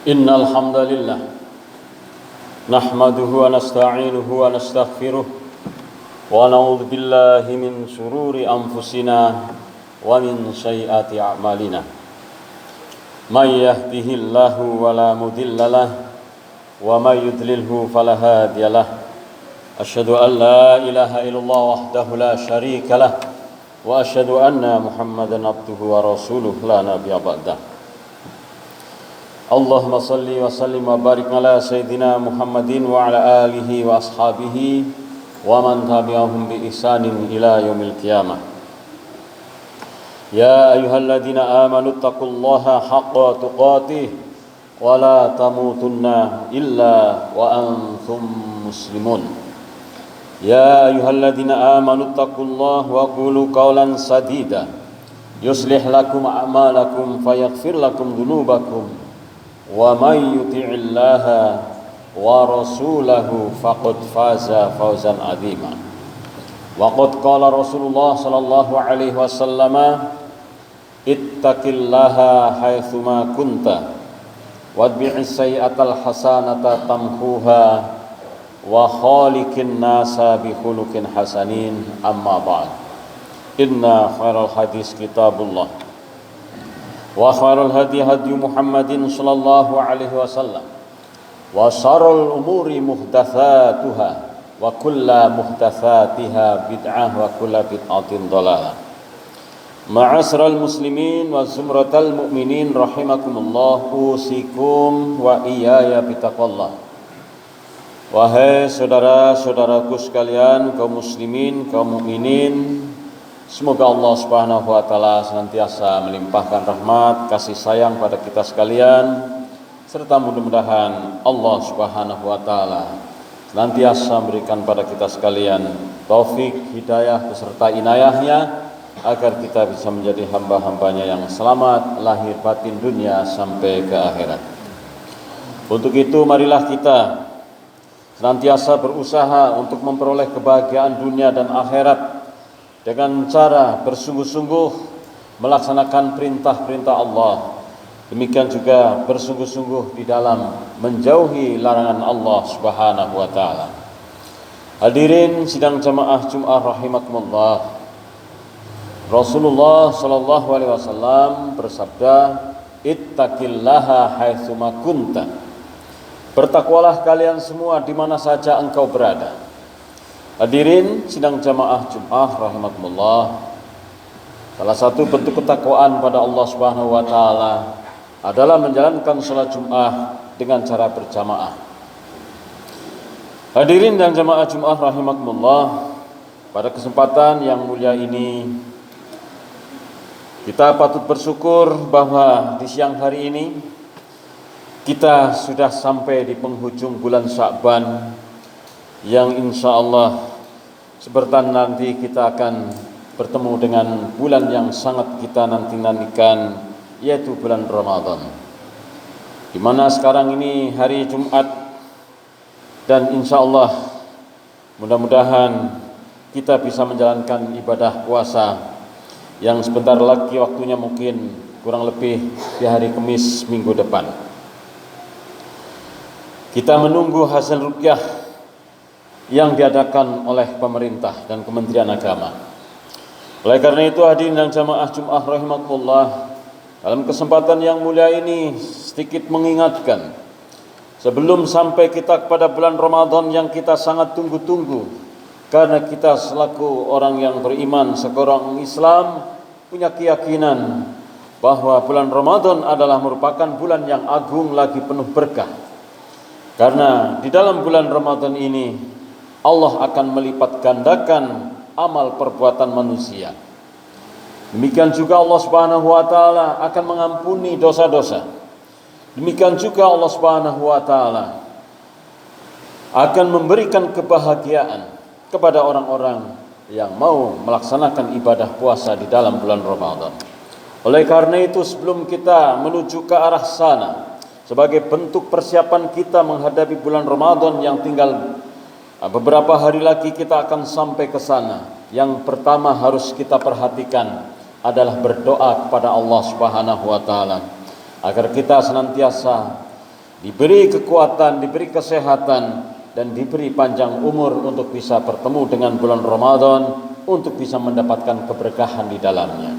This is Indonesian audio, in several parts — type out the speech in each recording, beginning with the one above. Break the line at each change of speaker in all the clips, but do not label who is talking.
Innal hamdalillah nahmaduhu wa nasta'inuhu wa nastaghfiruh wa na'udzu billahi min shururi anfusina wa min sayyiati a'malina. May yahdihillahu fala mudilla lahu wa may yudlilhu fala hadiyalah. Asyhadu an la ilaha illallah wahdahu la syarika lah wa asyhadu anna Muhammadan abduhu wa rasuluh la nabiyya ba'dah. Allahumma salli wa sallim wa barik ala sayyidina Muhammadin wa ala alihi wa ashabihi wa man tabi'ahum bi ihsanin ila yaumil qiyamah. Ya ayyuhalladzina amanu taqullaha haqqa tuqatih wa la tamutunna illa wa antum muslimun. Ya ayyuhalladzina amanu taqullaha wa qulu qawlan sadida yuslih lakum a'malakum fayaghfir lakum dhunubakum wa may yuti'illaha wa rasulahu faqad faza fawzan 'azima. Wa qad qala Rasulullah sallallahu alaihi wasallam, ittaqillaha haitsuma kunta wadbi'is sayyi'atal hasanata tamhuha wa khaliqin nasa bi khuluqin hasanin. Amma ba'd. Inna khairal hadis kitabullah wa khairul hadi hadi Muhammadin sallallahu alaihi wasallam wa syarrul umuri muhdatsatuha wa kullu muhdatsatiha bid'ah wa kullu bid'atin dhalalah. Ma'asyiral muslimin wa zumratal mu'minin rahimakumullah, usikum wa iyaya bitaqwallah. Wahai saudara-saudaraku sekalian, kaum muslimin, kaum mukminin, semoga Allah Subhanahu wa taala senantiasa melimpahkan rahmat, kasih sayang pada kita sekalian, serta mudah-mudahan Allah Subhanahu wa taala senantiasa memberikan pada kita sekalian taufik, hidayah beserta inayahnya agar kita bisa menjadi hamba-hambanya yang selamat lahir batin dunia sampai ke akhirat. Untuk itu marilah kita senantiasa berusaha untuk memperoleh kebahagiaan dunia dan akhirat dengan cara bersungguh-sungguh melaksanakan perintah-perintah Allah. Demikian juga bersungguh-sungguh di dalam menjauhi larangan Allah Subhanahu wa taala. Hadirin sidang jamaah Jumat rahimakumullah. Rasulullah sallallahu alaihi wasallam bersabda, ittaqillaha haitsuma kunta. Bertakwalah kalian semua di mana saja engkau berada. Hadirin sidang jamaah Jumat rahimakumullah, salah satu bentuk ketakwaan pada Allah Subhanahu wa taala adalah menjalankan salat Jumat dengan cara berjamaah. Hadirin dan jamaah Jumat rahimakumullah, pada kesempatan yang mulia ini kita patut bersyukur bahwa di siang hari ini kita sudah sampai di penghujung bulan Sya'ban, yang insya Allah sebentar nanti kita akan bertemu dengan bulan yang sangat kita nantikan, yaitu bulan Ramadan, di mana sekarang ini hari Jumat, dan insya Allah mudah-mudahan kita bisa menjalankan ibadah puasa yang sebentar lagi waktunya, mungkin kurang lebih di hari Kamis minggu depan. Kita menunggu hasil ruqyah yang diadakan oleh pemerintah dan Kementerian Agama. Oleh karena itu, hadirin dan jamaah Jumat rahimakumullah, dalam kesempatan yang mulia ini sedikit mengingatkan, sebelum sampai kita kepada bulan Ramadan yang kita sangat tunggu-tunggu, karena kita selaku orang yang beriman, seorang Islam, punya keyakinan bahwa bulan Ramadan adalah merupakan bulan yang agung lagi penuh berkah. Karena di dalam bulan Ramadan ini Allah akan melipat gandakan amal perbuatan manusia. Demikian juga Allah Subhanahu wa taala akan mengampuni dosa-dosa. Demikian juga Allah Subhanahu wa taala akan memberikan kebahagiaan kepada orang-orang yang mau melaksanakan ibadah puasa di dalam bulan Ramadan. Oleh karena itu, sebelum kita menuju ke arah sana, sebagai bentuk persiapan kita menghadapi bulan Ramadan yang tinggal beberapa hari lagi kita akan sampai ke sana, yang pertama harus kita perhatikan adalah berdoa kepada Allah Subhanahu wa taala agar kita senantiasa diberi kekuatan, diberi kesehatan, dan diberi panjang umur untuk bisa bertemu dengan bulan Ramadan, untuk bisa mendapatkan keberkahan di dalamnya.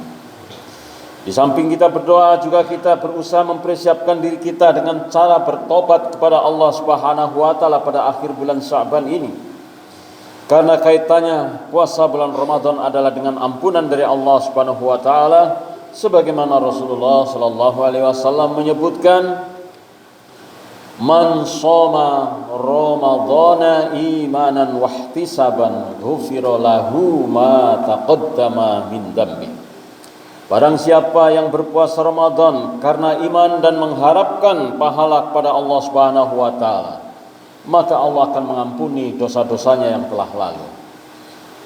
Di samping kita berdoa, juga kita berusaha mempersiapkan diri kita dengan cara bertobat kepada Allah Subhanahu wa taala pada akhir bulan Sya'ban ini. Karena kaitannya puasa bulan Ramadan adalah dengan ampunan dari Allah Subhanahu wa taala, sebagaimana Rasulullah sallallahu alaihi wasallam menyebutkan, "Man shoma Ramadhana imanan wahtisaban ghufira lahu ma taqaddama min dambi." Barang siapa yang berpuasa Ramadan karena iman dan mengharapkan pahala kepada Allah Subhanahu wa taala, maka Allah akan mengampuni dosa-dosanya yang telah lalu.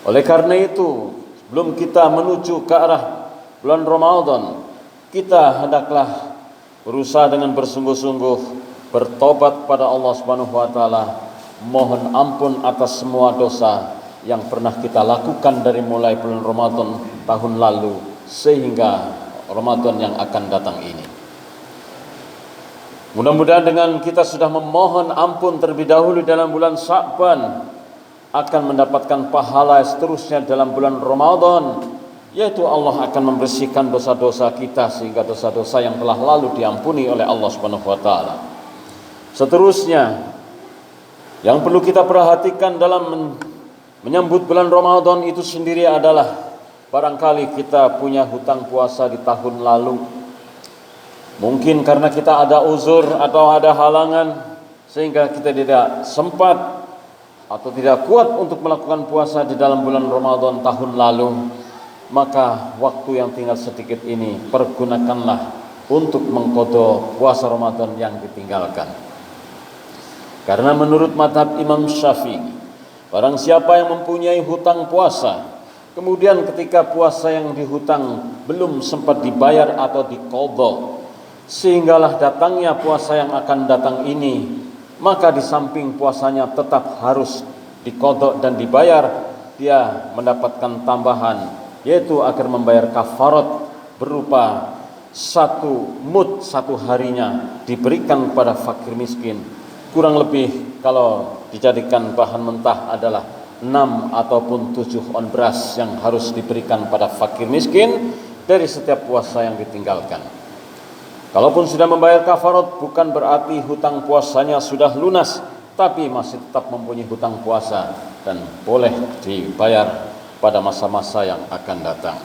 Oleh karena itu, sebelum kita menuju ke arah bulan Ramadan, kita hendaklah berusaha dengan bersungguh-sungguh bertobat pada Allah Subhanahu wa taala, mohon ampun atas semua dosa yang pernah kita lakukan dari mulai bulan Ramadan tahun lalu sehingga Ramadan yang akan datang ini. Mudah-mudahan dengan kita sudah memohon ampun terlebih dahulu dalam bulan Sya'ban, akan mendapatkan pahala seterusnya dalam bulan Ramadan, yaitu Allah akan membersihkan dosa-dosa kita sehingga dosa-dosa yang telah lalu diampuni oleh Allah Subhanahu wa taala. Seterusnya, yang perlu kita perhatikan dalam menyambut bulan Ramadan itu sendiri adalah barangkali kita punya hutang puasa di tahun lalu. Mungkin karena kita ada uzur atau ada halangan sehingga kita tidak sempat atau tidak kuat untuk melakukan puasa di dalam bulan Ramadan tahun lalu. Maka waktu yang tinggal sedikit ini pergunakanlah untuk mengqadha puasa Ramadan yang ditinggalkan. Karena menurut mazhab Imam Syafi'i, barang siapa yang mempunyai hutang puasa, kemudian ketika puasa yang dihutang belum sempat dibayar atau diqadha, sehinggalah datangnya puasa yang akan datang ini, maka di samping puasanya tetap harus diqadha dan dibayar, dia mendapatkan tambahan, yaitu agar membayar kafarat berupa 1 mud 1 harinya diberikan kepada fakir miskin. Kurang lebih kalau dijadikan bahan mentah adalah 6 ataupun 7 on beras yang harus diberikan pada fakir miskin dari setiap puasa yang ditinggalkan. Kalaupun sudah membayar kafarat, bukan berarti hutang puasanya sudah lunas, tapi masih tetap mempunyai hutang puasa dan boleh dibayar pada masa-masa yang akan datang.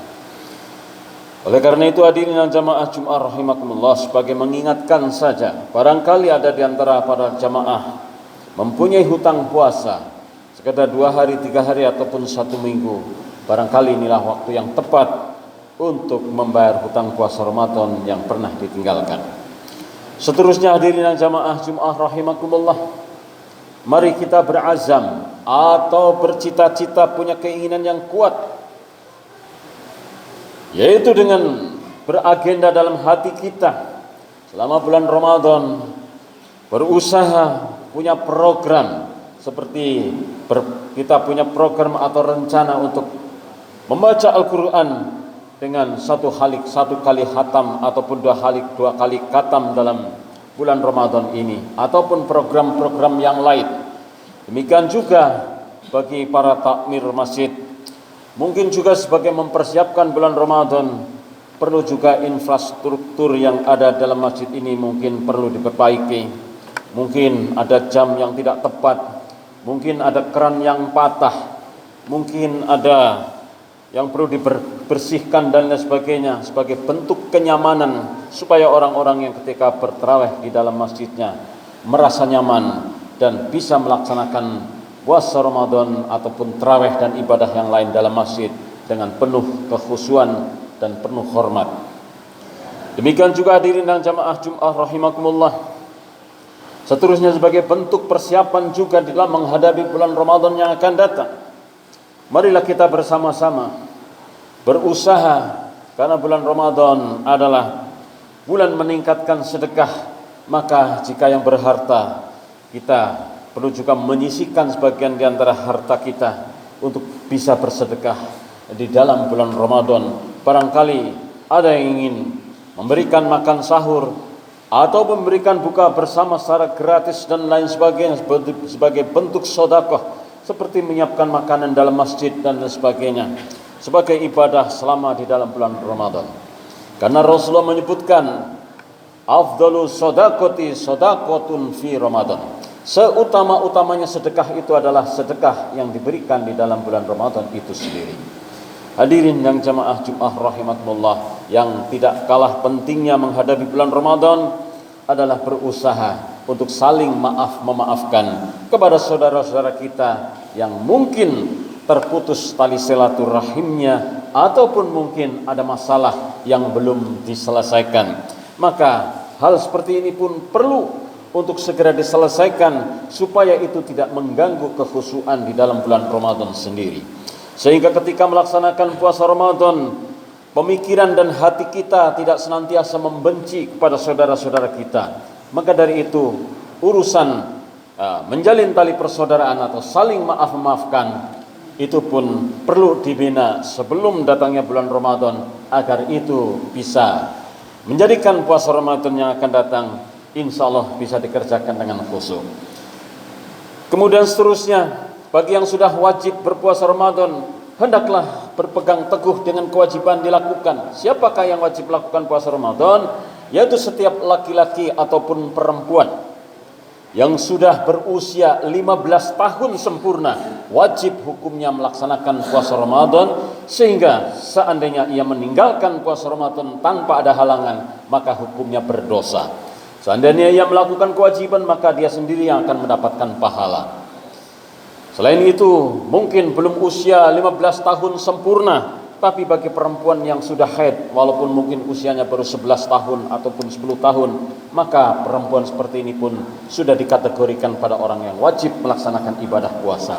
Oleh karena itu, hadirin jamaah Jumat rahimakumullah, sebagai mengingatkan saja, barangkali ada di antara para jamaah mempunyai hutang puasa sekedar 2 hari, 3 hari ataupun 1 minggu. Barangkali inilah waktu yang tepat untuk membayar hutang puasa Ramadan yang pernah ditinggalkan. Seterusnya, hadirin jamaah Jumat rahimakumullah, mari kita berazam atau bercita-cita, punya keinginan yang kuat, yaitu dengan beragenda dalam hati kita selama bulan Ramadan, berusaha punya program seperti kita punya program atau rencana untuk membaca Al-Quran dengan 1 kali khatam ataupun 2 kali khatam dalam bulan Ramadan ini, ataupun program-program yang lain. Demikian juga bagi para takmir masjid, mungkin juga sebagai mempersiapkan bulan Ramadan, perlu juga infrastruktur yang ada dalam masjid ini mungkin perlu diperbaiki. Mungkin ada jam yang tidak tepat, mungkin ada keran yang patah, mungkin ada yang perlu dibersihkan dan lain sebagainya, sebagai bentuk kenyamanan supaya orang-orang yang ketika bertarawih di dalam masjidnya merasa nyaman dan bisa melaksanakan puasa Ramadan ataupun tarawih dan ibadah yang lain dalam masjid dengan penuh kekhusyuan dan penuh hormat. Demikian juga hadirin dan jamaah Jumat rahimakumullah, seterusnya sebagai bentuk persiapan juga dalam menghadapi bulan Ramadan yang akan datang, marilah kita bersama-sama berusaha, karena bulan Ramadan adalah bulan meningkatkan sedekah. Maka jika yang berharta, kita perlu juga menyisihkan sebagian di antara harta kita untuk bisa bersedekah di dalam bulan Ramadan. Barangkali ada yang ingin memberikan makan sahur atau memberikan buka bersama secara gratis dan lain sebagainya sebagai bentuk sedekah, seperti menyiapkan makanan dalam masjid dan lain sebagainya sebagai ibadah selama di dalam bulan Ramadan. Karena Rasulullah menyebutkan afdalu shadaqati shadaqatun fi Ramadan. Seutama-utamanya sedekah itu adalah sedekah yang diberikan di dalam bulan Ramadan itu sendiri. Hadirin yang jamaah Jumat rahimakumullah, yang tidak kalah pentingnya menghadapi bulan Ramadan adalah berusaha untuk saling memaafkan kepada saudara-saudara kita yang mungkin terputus tali silaturahimnya ataupun mungkin ada masalah yang belum diselesaikan. Maka hal seperti ini pun perlu untuk segera diselesaikan supaya itu tidak mengganggu kekhusyuan di dalam bulan Ramadan sendiri. Sehingga ketika melaksanakan puasa Ramadan, pemikiran dan hati kita tidak senantiasa membenci kepada saudara-saudara kita. Maka dari itu, urusan menjalin tali persaudaraan atau saling maaf-memaafkan itu pun perlu dibina sebelum datangnya bulan Ramadan, agar itu bisa menjadikan puasa Ramadan yang akan datang insya Allah bisa dikerjakan dengan khusyuk. Kemudian seterusnya, bagi yang sudah wajib berpuasa Ramadan, hendaklah berpegang teguh dengan kewajiban dilakukan. Siapakah yang wajib melakukan puasa Ramadan? Yaitu setiap laki-laki ataupun perempuan yang sudah berusia 15 tahun sempurna, wajib hukumnya melaksanakan puasa Ramadan, sehingga seandainya ia meninggalkan puasa Ramadan tanpa ada halangan, maka hukumnya berdosa. Seandainya ia melakukan kewajiban, maka dia sendiri yang akan mendapatkan pahala. Selain itu, mungkin belum usia 15 tahun sempurna, tapi bagi perempuan yang sudah haid, walaupun mungkin usianya baru 11 tahun ataupun 10 tahun, maka perempuan seperti ini pun sudah dikategorikan pada orang yang wajib melaksanakan ibadah puasa.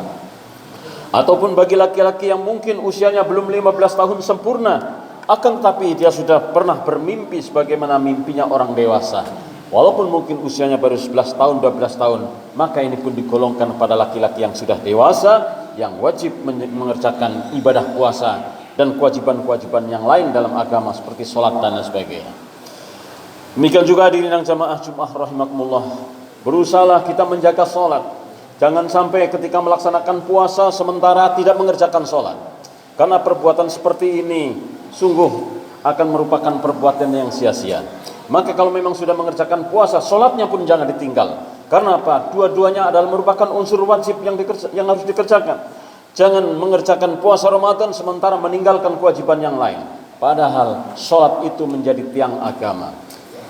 Ataupun bagi laki-laki yang mungkin usianya belum 15 tahun sempurna, akan tetapi dia sudah pernah bermimpi sebagaimana mimpinya orang dewasa, walaupun mungkin usianya baru 11 tahun, 12 tahun, maka ini pun digolongkan pada laki-laki yang sudah dewasa, yang wajib mengerjakan ibadah puasa dan kewajiban-kewajiban yang lain dalam agama seperti sholat dan sebagainya. Demikian juga hadirin yang jamaah Jumat rahimakumullah, berusahalah kita menjaga sholat. Jangan sampai ketika melaksanakan puasa sementara tidak mengerjakan sholat, karena perbuatan seperti ini sungguh akan merupakan perbuatan yang sia-sia. Maka kalau memang sudah mengerjakan puasa, sholatnya pun jangan ditinggal. Karena apa? Dua-duanya adalah merupakan unsur wajib yang harus dikerjakan. Jangan mengerjakan puasa Ramadan sementara meninggalkan kewajiban yang lain. Padahal sholat itu menjadi tiang agama.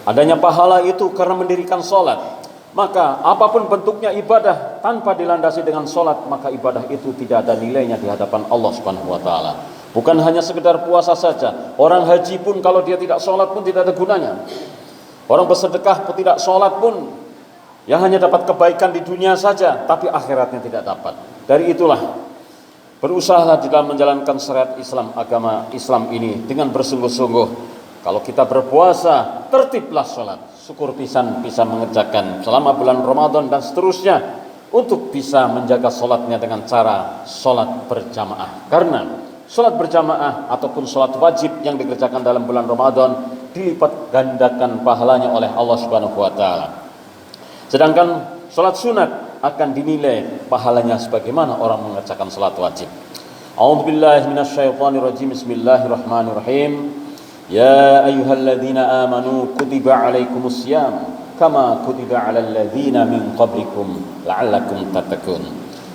Adanya pahala itu karena mendirikan sholat. Maka apapun bentuknya ibadah tanpa dilandasi dengan sholat, maka ibadah itu tidak ada nilainya di hadapan Allah Subhanahu wa taala. Bukan hanya sekedar puasa saja. Orang haji pun kalau dia tidak sholat pun tidak ada gunanya. Orang bersedekah pun tidak sholat pun, yang hanya dapat kebaikan di dunia saja, tapi akhiratnya tidak dapat. Dari itulah, berusahalah di dalam menjalankan syariat Islam, agama Islam ini dengan bersungguh-sungguh. Kalau kita berpuasa, tertiblah sholat. Syukur pisan bisa mengerjakan selama bulan Ramadan dan seterusnya, untuk bisa menjaga sholatnya dengan cara sholat berjamaah. Karena sholat berjamaah ataupun sholat wajib yang dikerjakan dalam bulan Ramadan dilipat gandakan pahalanya oleh Allah Subhanahu wa taala. Sedangkan sholat sunat akan dinilai pahalanya sebagaimana orang mengerjakan sholat wajib. A'udzubillahi minasyaitonirrajim. Bismillahirrahmanirrahim. Ya ayyuhalladzina amanu kutiba alaikumussyam kama kutiba alal ladzina min qablikum la'allakum tattaqun.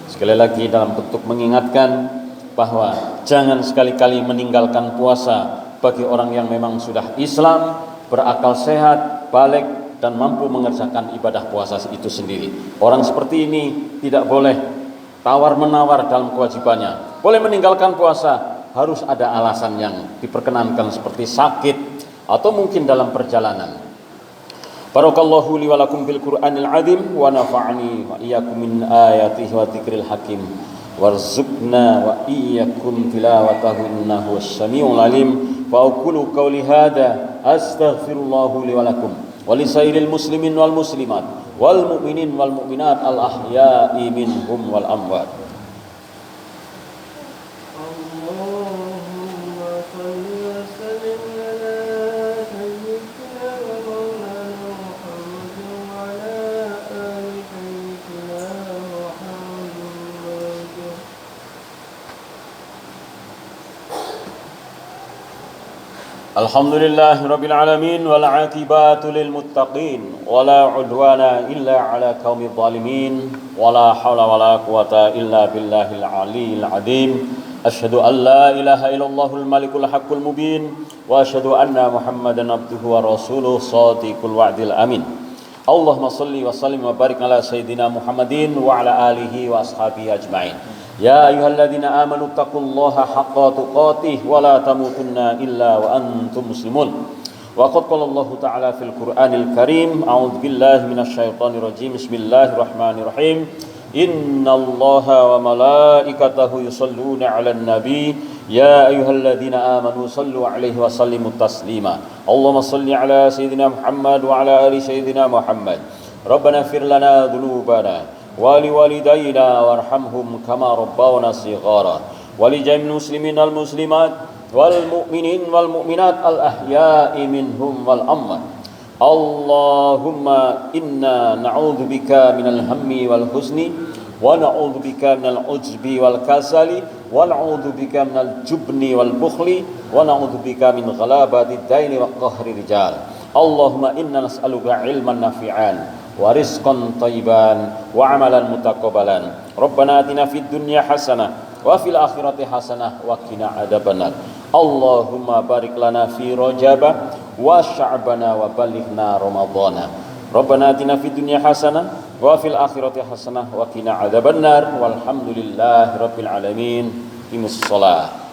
Sekali lagi dalam bentuk mengingatkan bahwa jangan sekali-kali meninggalkan puasa bagi orang yang memang sudah Islam, berakal sehat, balik dan mampu mengerjakan ibadah puasa itu sendiri. Orang seperti ini tidak boleh tawar-menawar dalam kewajibannya. Boleh meninggalkan puasa, harus ada alasan yang diperkenankan seperti sakit atau mungkin dalam perjalanan. Barakallahu li wa lakum bil Qur'anil azim wa nafa'ani wa iyyakum min ayatihi wa dzikril hakim. Warzuqna wa iyyakum tilawatahu innahu was-sami'ul alim. Fa aqulu qawli hadza astaghfirullahu li wa lakum wa li sairil muslimin wal muslimat wal mu'minin wal mu'minat al ahya'i minhum wal amwat. Alhamdulillahi rabbil alamin wal 'aqibatu lil muttaqin wala 'udwana illa 'ala qaumidh dhalimin wala haula wala quwata illa billahil aliyyil 'azim. Asyhadu an la ilaha illallahul malikul haqqul mubin wa asyhadu anna Muhammadan abduhu wa rasuluh shadiqul wa'dil amin. Allahumma shalli wa sallim wa barik ala sayyidina Muhammadin wa ala alihi wa ashabihi ajma'in. Ya ayyuhalladzina amanu taqullaha haqqa tuqatih wa la tamutunna illa wa antum muslimun. Wa qad qala Allah ta'ala fil Qur'anil Karim, a'udzu billahi minasy syaithanir rajim. Bismillahirrahmanirrahim. Innallaha wa malaikatahu yusholluna 'alan nabi. Ya ayyuhalladzina amanu shallu 'alaihi wa sallimu taslima. Allahumma shalli 'ala sayyidina Muhammad wa 'ala ali sayyidina Muhammad. Rabbana ighfir lana dhunubana ولوالدينا وارحمهم كما ربونا صغارا ولجميع المسلمين والمسلمات والمؤمنين والمؤمنات الأحياء منهم والأموات. اللهم إنا نعوذ بك من الهم والحزن ونعوذ بك من العجب والكسل ونعوذ بك من الجبن والبخل ونعوذ بك من غلابة الدين وقهر الرجال. اللهم إنا نسألك علما نافعا ورزقا طيبا وعملا متقبلا. ربنا آتنا في الدنيا حسنة وفي الآخرة حسنة وقنا عذاب النار. اللهم بارك لنا في رجب وشعبنا وبلغنا رمضان. ربنا آتنا في الدنيا حسنة وفي الآخرة حسنة وقنا عذاب النار. والحمد لله رب العالمين. قم الصلاة.